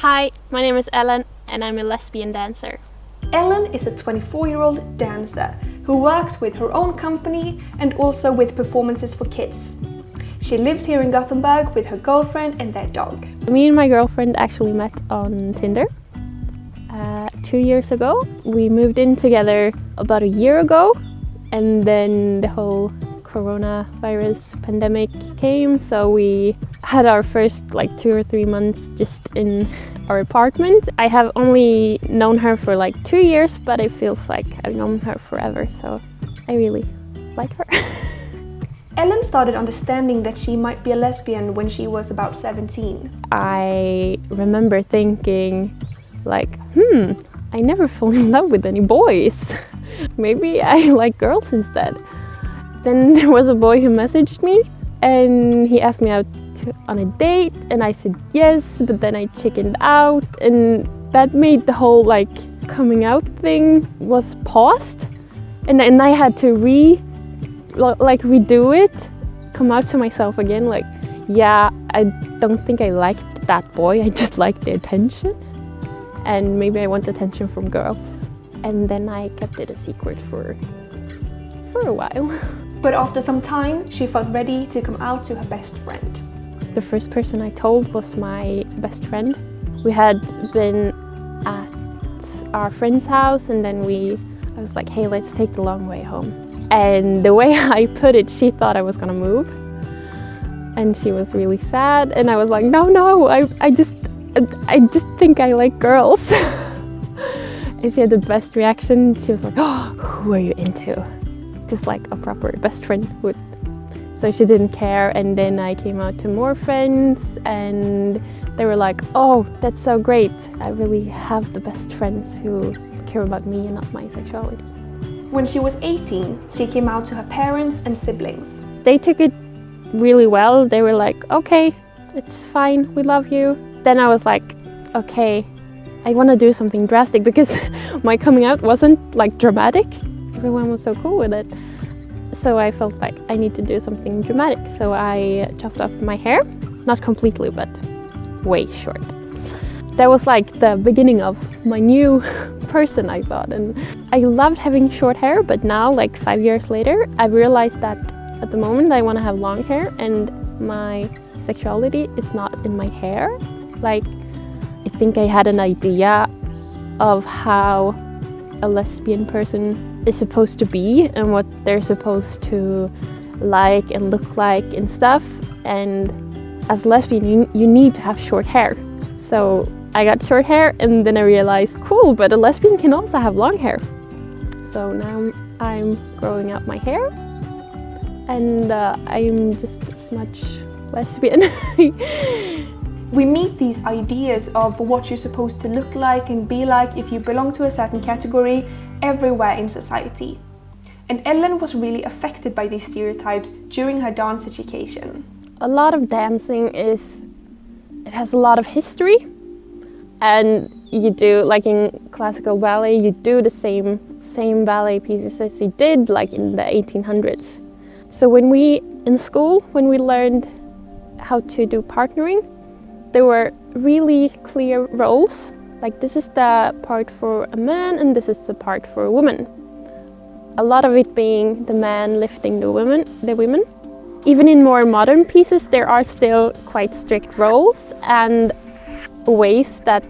Hi, my name is Ellen and I'm a lesbian dancer. Ellen is a 24-year-old dancer who works with her own company and also with performances for kids. She lives here in Gothenburg with her girlfriend and their dog. Me and my girlfriend actually met on Tinder 2 years ago. We moved in together about a year ago, and then the whole coronavirus pandemic came, so we had our first 2 or 3 months just in our apartment. I have only known her for 2 years, but it feels like I've known her forever, so I really like her. Ellen started understanding that she might be a lesbian when she was about 17. I remember thinking I never fall in love with any boys. Maybe I like girls instead. Then there was a boy who messaged me and he asked me out on a date, and I said yes, but then I chickened out, and that made the whole coming out thing was paused, and I had to redo it, come out to myself again, yeah, I don't think I liked that boy, I just liked the attention, and maybe I want attention from girls. And then I kept it a secret for a while. But after some time, she felt ready to come out to her best friend. The first person I told was my best friend. We had been at our friend's house, and then I was like, hey, let's take the long way home. And the way I put it, she thought I was gonna move. And she was really sad, and I was like, no, I just think I like girls. And she had the best reaction. She was like, oh, who are you into? Just like a proper best friend would. So she didn't care, and then I came out to more friends, and they were like, oh, that's so great. I really have the best friends who care about me and not my sexuality. When she was 18, she came out to her parents and siblings. They took it really well. They were like, okay, it's fine, we love you. Then I was like, okay, I want to do something drastic, because my coming out wasn't dramatic. Everyone was so cool with it. So I felt like I need to do something dramatic. So I chopped off my hair, not completely, but way short. That was the beginning of my new person, I thought. And I loved having short hair, but now, 5 years later, I realized that at the moment I want to have long hair, and my sexuality is not in my hair. I think I had an idea of how a lesbian person is supposed to be and what they're supposed to like and look like and stuff. And as a lesbian, you need to have short hair. So I got short hair, and then I realized, cool, but a lesbian can also have long hair. So now I'm growing out my hair, and I'm just as much lesbian. We meet these ideas of what you're supposed to look like and be like if you belong to a certain category everywhere in society. And Ellen was really affected by these stereotypes during her dance education. A lot of dancing it has a lot of history, and you do, in classical ballet, you do the same ballet pieces as you did in the 1800s. So when we learned how to do partnering, there were really clear roles. This is the part for a man, and this is the part for a woman. A lot of it being the man lifting the women. Even in more modern pieces, there are still quite strict roles and ways that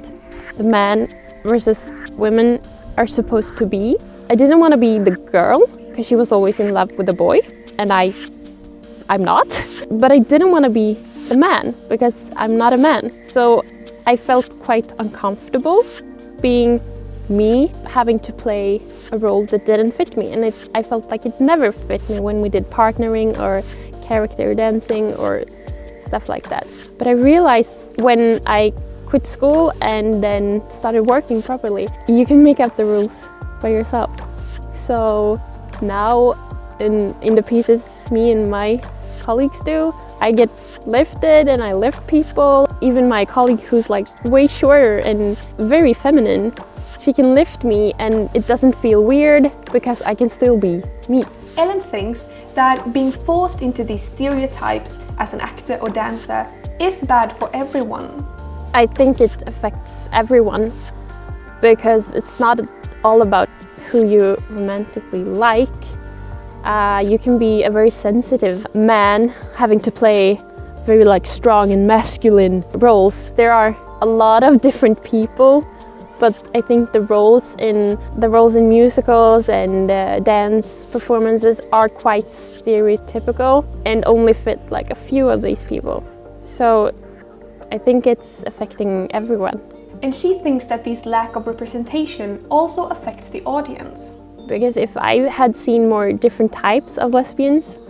the man versus women are supposed to be. I didn't want to be the girl, because she was always in love with the boy, and I'm not. But I didn't want to be the man, because I'm not a man. So I felt quite uncomfortable being me, having to play a role that didn't fit me. And I felt like it never fit me when we did partnering or character dancing or stuff like that. But I realized when I quit school and then started working properly, you can make up the rules by yourself. So now in the pieces me and my colleagues do, I get lifted and I lift people. Even my colleague, who's way shorter and very feminine, she can lift me and it doesn't feel weird, because I can still be me. Ellen thinks that being forced into these stereotypes as an actor or dancer is bad for everyone. I think it affects everyone because it's not all about who you romantically like. You can be a very sensitive man having to play very like strong and masculine roles. There are a lot of different people, but I think the roles in musicals and dance performances are quite stereotypical and only fit like a few of these people. So I think it's affecting everyone. And she thinks that this lack of representation also affects the audience. Because if I had seen more different types of lesbians,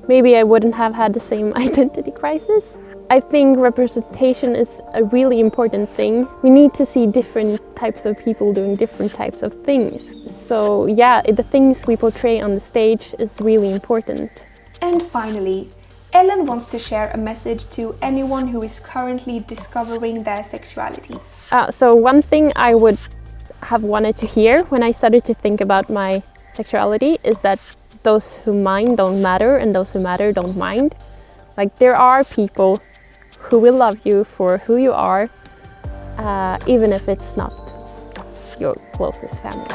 maybe I wouldn't have had the same identity crisis. I think representation is a really important thing. We need to see different types of people doing different types of things. So yeah, the things we portray on the stage is really important. And finally, Ellen wants to share a message to anyone who is currently discovering their sexuality. So one thing I would have wanted to hear when I started to think about my sexuality is that those who mind don't matter and those who matter don't mind. Like, there are people who will love you for who you are, even if it's not your closest family.